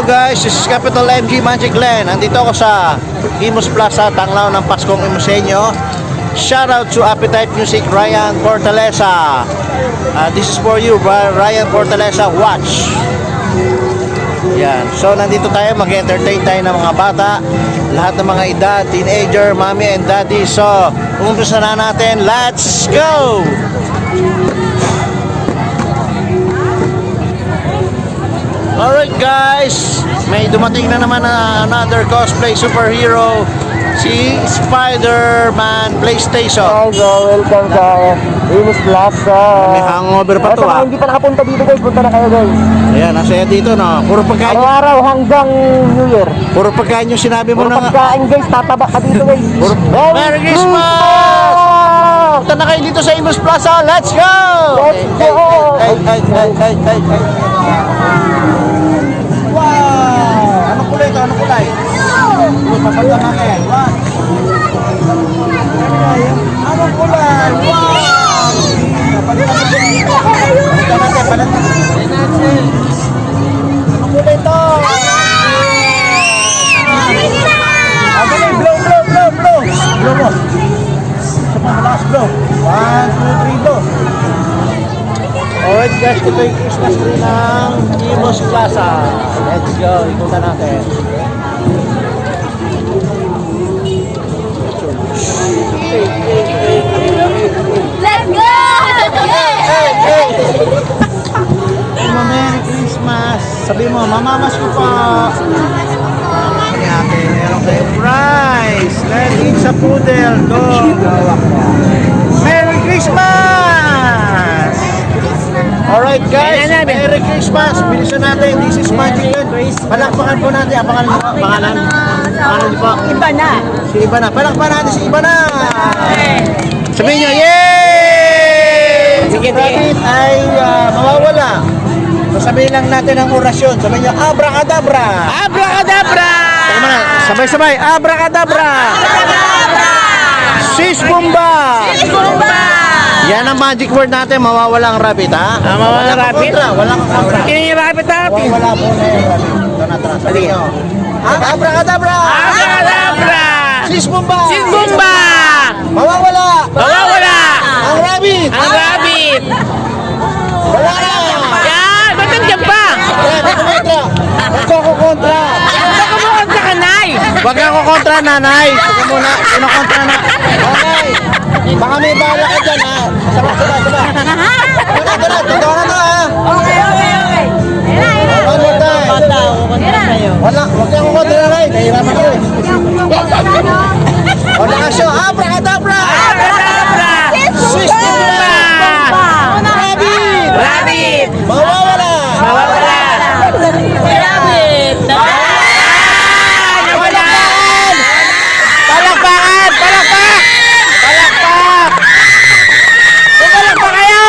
guys, this is Capital MG Magic Land. Nandito ako sa Imus Plaza, Tanglaw ng Paskong Imusenyo. Shout out to Appetite Music, Ryan Fortaleza. This is for you, Ryan Fortaleza. Watch. Yan. So nandito tayo, mag-entertain tayo ng mga bata, lahat ng mga edad, teenager, mommy and daddy. So umpisa na natin. Let's go! Alright guys, may dumating na naman na another cosplay superhero, si Spider-Man PlayStation. Hi bro, welcome sa Imus Plaza. May hangover pa to, ha. Hindi pa nakapunta dito guys, punta na kayo guys. Ayan, nasaya dito no. Puro pagkain. Araw-araw hanggang New Year. Puro pagkain yung sinabi mo Puro na. pagkain guys, tataba ka dito guys. Merry Christmas! Punta na kayo dito sa Imus Plaza. Let's go! Let's go! Ay. Wow! Anong kulay ito? Anong kulay? Papagda natin. Anong kulay? Wow! Papagda natin. Palit natin. Anong kulay ito? Blow. Blow mo. Sa pangalakas blow. 1, 2, 3, blow. Alright guys, ito yung Christmas tree ng Imus Plaza. Let's go, ikutan natin. Let's go! Hey! Merry Christmas! Sabi mo, mamamas ko po. Sabi natin, meron kayong prize. Let's eat sa poodle. Go! Merry Christmas! Alright guys, Merry Christmas! Bilisan natin, this is Magic Land. Palakpakan po natin, pangalan niyo po. Iba na. Si Ibana. Palakpakan natin si Ibana! Sabihin nyo, yay! Sige, Rabbit ay mawawala. So sabihin lang natin ang orasyon. Sabihin nyo, abracadabra! Abracadabra! Sabay-sabay, abracadabra! Abracadabra! Sis Bumba! Bumba! Yan ang magic word natin, mawawala ang rabbit, ha? Mawawala ang rabbit? Walang kontra. Kaya yung rabbit natin. Wala po na yung rabbit. Ito na, tara. Sabihin nyo. Abracadabra! Abracadabra! Sis Bumba! Sis Bumba! Mawawala! Mawawala! Ang rabbit! Ang rabbit! Wala na! Yan! Ba't nandiyan pa? Huwag ko kontra! Baka mo ang kanay! Huwag ako kontra, nanay! Huwag ka muna, kinokontra na. Nanay! Baka may bala ka dyan, ha? Saba. Totoo na to, ha? Okay. One more time. Wala, huwag ka kontra, nanay. Nahirapan ko, eh. O, nakasyo, abracadabra! Abracadabra! Sis Bumba! Rabbit! Rabbit! Mawawala! Mawawala! Rabbit! Nawala! Palakpakan! Palakpak! Palakpak kayo!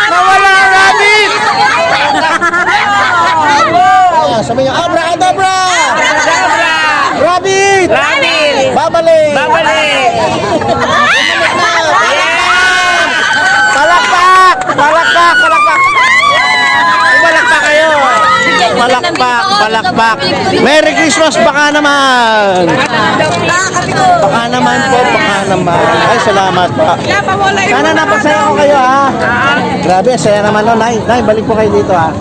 Nawala ang rabbit! Sabi niyo, abracadabra! Abracadabra! Rabbit! Rabbit! Babalik! Babalik! Palakpak! Palakpak kayo! Palakpak! Merry Christmas! Baka naman! Baka naman. Ay, salamat pa. Sana napasaya ko kayo, ha? Grabe, saya naman, no? Nay, balik po kayo dito, ha?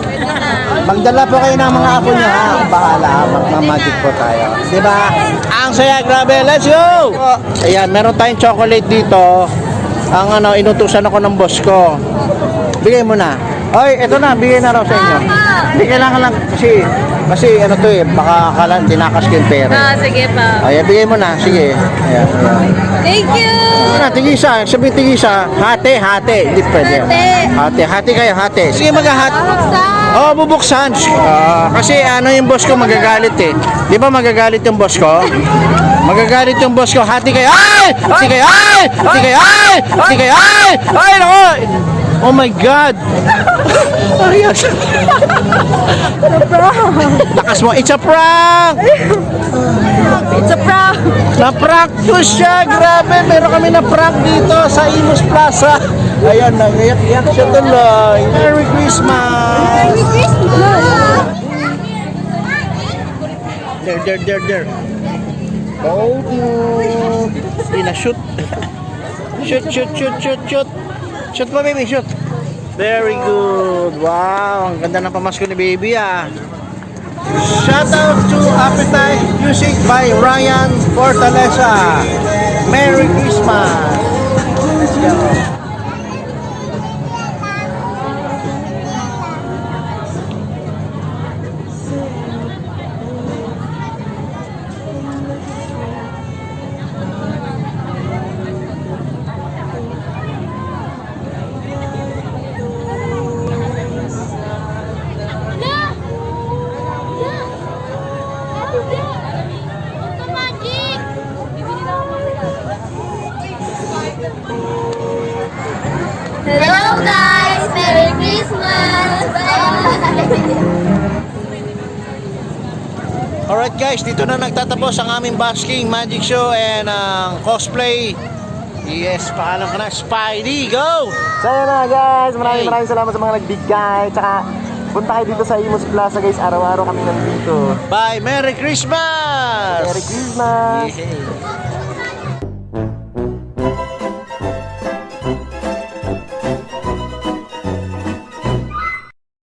Magdala po kayo ng mga apo nyo, ha? Bahala, magmamagic po tayo. Diba? Ang saya, grabe. Let's go! Ayan, meron tayong chocolate dito. Ang inutusan ako ng boss ko. Bigay mo na. Oy, eto na, bigay na raw sa inyo. Hindi kailangan lang kasi ano to eh, baka akala tinakas ko yung pera. Sige pa. Ayan, bigay mo na. Sige. Ayan. Thank you! Ayan na, tigisa. Sabihin tigisa. Hati. Hindi pwede. Hati kayo, hati. Sige, maghahati. Oo, bubuksan. Kasi yung boss ko magagalit eh. Di ba magagalit yung boss ko? Magagalit yung boss ko. Hati kayo. Ay! Ay, nako! Oh my God! Lakas mo, it's a prank! It's a prank! Na-prank to siya! Grabe! Meron kami na-prank dito sa Imus Plaza. Ayan, nag-iyak siya tuloy. Merry Christmas! Merry Christmas! There. Thank you. Hindi na shoot. Shoot. Shoot mo, baby, shoot. Very good. Wow, ang ganda ng pamasko ni baby ah. Shout out to Appetite Music by Ryan Fortaleza. Merry Christmas. Let's go. Hello guys! Merry Christmas! Bye! Alright guys, dito na nagtatapos ang aming basking, magic show and cosplay. Yes, paalam ka na, Spidey, go! So yun na guys, maraming salamat sa mga nagbigay. Tsaka punta kayo dito sa Imus Plaza guys, araw-araw kami nandito. Bye, Merry Christmas! Merry Christmas! Yay.